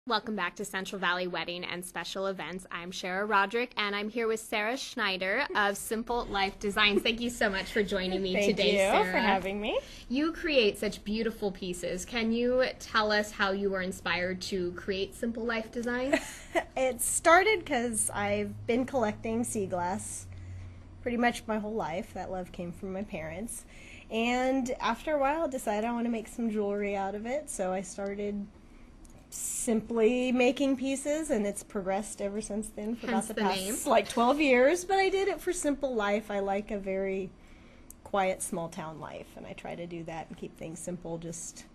Welcome back to Central Valley Wedding and Special Events. I'm Shara Roderick, and I'm here with Sarah Schneider of Simple Life Designs. Thank you so much for joining me today, Sarah. Thank you for having me. You create such beautiful pieces. Can you tell us how you were inspired to create Simple Life Designs? It started because I've been collecting sea glass pretty much my whole life. That love came from my parents. And after a while, I decided I want to make some jewelry out of it, so I started simply making pieces, and it's progressed ever since then for about the past like 12 years. But I did it for simple life. I like a very quiet small town life, and I try to do that and keep things simple, just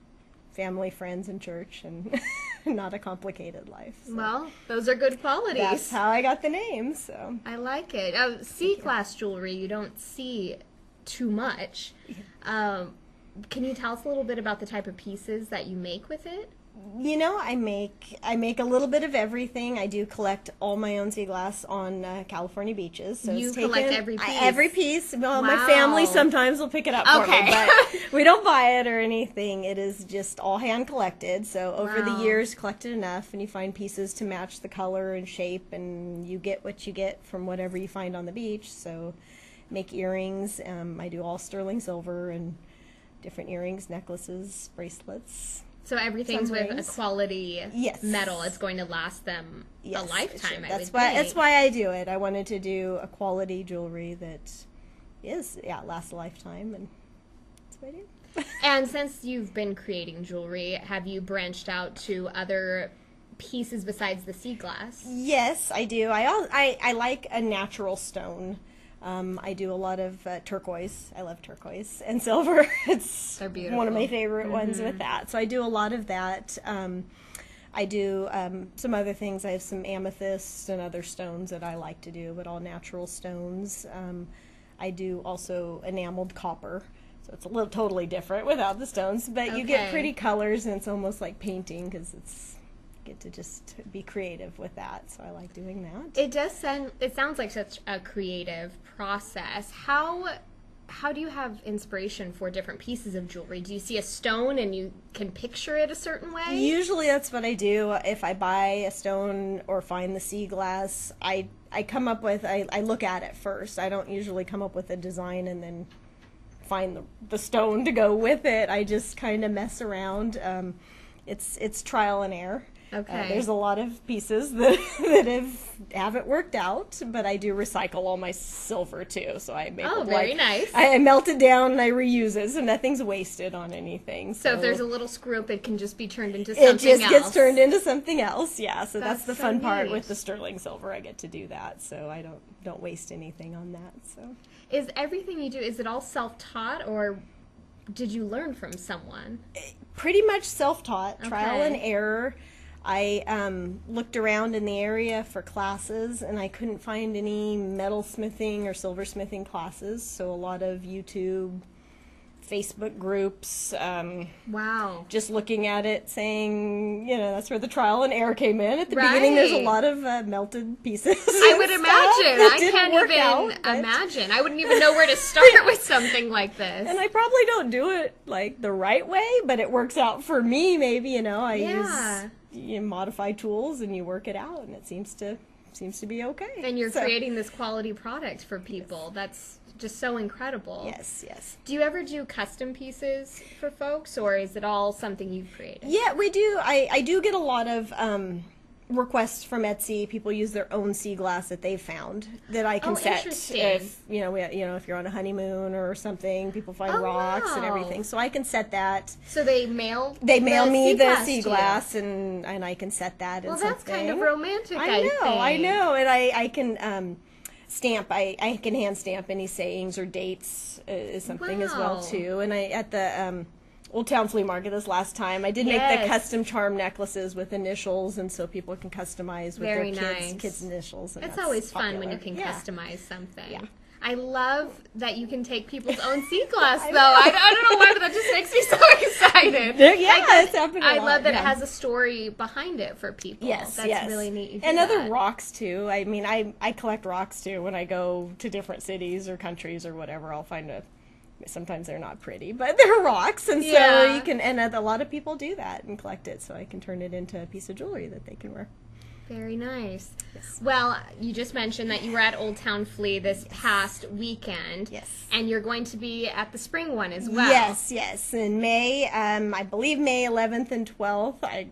family, friends, and church, and not a complicated life. So well, those are good qualities. that's how I got the name. So I like it. C-class jewelry you don't see too much. Can you tell us a little bit about the type of pieces that you make with it? you know, I make a little bit of everything. I do collect all my own sea glass on California beaches. So you collect every piece? Every piece. Well, wow. My family sometimes will pick it up for me, but we don't buy it or anything. It is just all hand collected. So over the years, collected enough, and you find pieces to match the color and shape, and you get what you get from whatever you find on the beach. So make earrings. I do all sterling silver and different earrings, necklaces, bracelets. So everything's with a quality metal. It's going to last them a lifetime. That's why I do it. I wanted to do a quality jewelry that lasts a lifetime, and that's what I do. And since you've been creating jewelry, have you branched out to other pieces besides the sea glass? Yes, I do. I like a natural stone. I do a lot of turquoise. I love turquoise and silver. They're beautiful. One of my favorite ones with that. So I do a lot of that. I do some other things. I have some amethysts and other stones that I like to do, but all natural stones. I do also enameled copper. So it's a little totally different without the stones, but you get pretty colors, and it's almost like painting because get to just be creative with that. So I like doing that. It sounds like such a creative process. How do you have inspiration for different pieces of jewelry? Do you see a stone and you can picture it a certain way? Usually that's what I do. If I buy a stone or find the sea glass, I come up with, I look at it first. I don't usually come up with a design and then find the stone to go with it. I just kind of mess around. It's trial and error. Okay. There's a lot of pieces that haven't worked out, but I do recycle all my silver too. So I make very nice. I melt it down and I reuse it, so nothing's wasted on anything. So if there's a little screw up, it can just be turned into something else. It just gets turned into something else. Yeah. So that's the fun part with the sterling silver. I get to do that, so I don't waste anything on that. So is everything you do, is it all self-taught, or did you learn from someone? Pretty much self-taught, trial and error. I looked around in the area for classes, and I couldn't find any metalsmithing or silversmithing classes, so a lot of YouTube, Facebook groups. Wow. Just looking at it, saying, that's where the trial and error came in. At the beginning, there's a lot of melted pieces. I would imagine. I can't even imagine. I wouldn't even know where to start with something like this. And I probably don't do it like the right way, but it works out for me. Maybe I use modify tools and you work it out, and it seems to be okay. And you're creating this quality product for people. That's just so incredible. Yes. Do you ever do custom pieces for folks, or is it all something you've created? Yeah, we do. I do get a lot of requests from Etsy. People use their own sea glass that they've found that I can set. If if you're on a honeymoon or something, people find rocks and everything, so I can set that. So they mail me the sea glass, and I can set that. Well, that's kind of romantic. I know, and I can stamp. I can hand stamp any sayings or dates is something as well too. And at the Old Town Flea Market this last time, I did make the custom charm necklaces with initials, and so people can customize with their kids' initials. And it's always fun when you can customize something. Yeah. I love that you can take people's own sea glass, though. I don't know why, but that just makes me so excited. It's happening a lot. I love that it has a story behind it for people. That's really neat. And other rocks, too. I mean, I collect rocks, too. When I go to different cities or countries or whatever, I'll find a Sometimes they're not pretty, but they're rocks, and so you can. And a lot of people do that and collect it, so I can turn it into a piece of jewelry that they can wear. Very nice. Yes. Well, you just mentioned that you were at Old Town Flea this past weekend. Yes. And you're going to be at the spring one as well. Yes. In May, I believe May 11th and 12th. I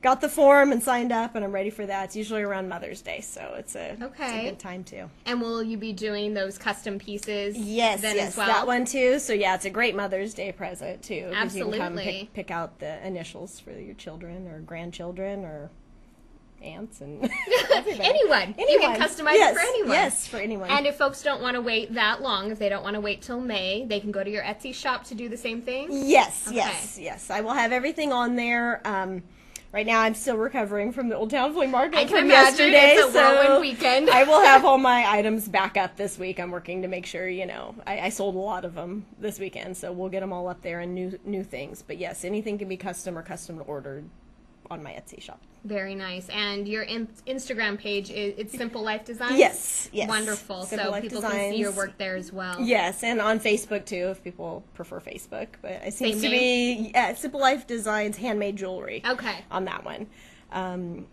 got the form and signed up, and I'm ready for that. It's usually around Mother's Day, so it's a good time too. And will you be doing those custom pieces? Yes, as well? That one too. So yeah, it's a great Mother's Day present too. Absolutely. You can come pick out the initials for your children or grandchildren or aunts and anyone. You can customize it for anyone. Yes, for anyone. And if folks don't want to wait that long, if they don't want to wait till May, they can go to your Etsy shop to do the same thing? Yes. I will have everything on there. Right now, I'm still recovering from the Old Town Flea Market from yesterday. It's a whirlwind weekend. I will have all my items back up this week. I'm working to make sure, I sold a lot of them this weekend, so we'll get them all up there and new things. But yes, anything can be custom or custom ordered on my Etsy shop. Very nice. And your Instagram page, it's Simple Life Designs? Yes. Wonderful. Simple Life people Designs. Can see your work there as well. Yes, and on Facebook too, if people prefer Facebook. But it seems to be Simple Life Designs Handmade Jewelry. Okay. On that one.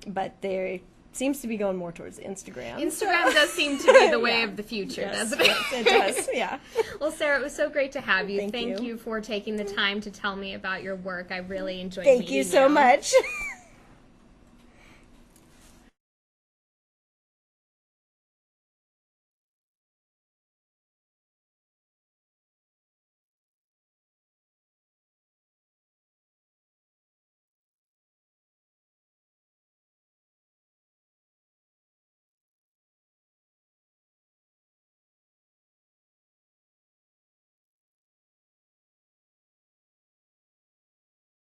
But there seems to be going more towards Instagram. Instagram does seem to be the way of the future, doesn't it? Yes, it does, yeah. Well, Sarah, it was so great to have you. Thank you for taking the time to tell me about your work. I really enjoyed meeting you. Thank you so much.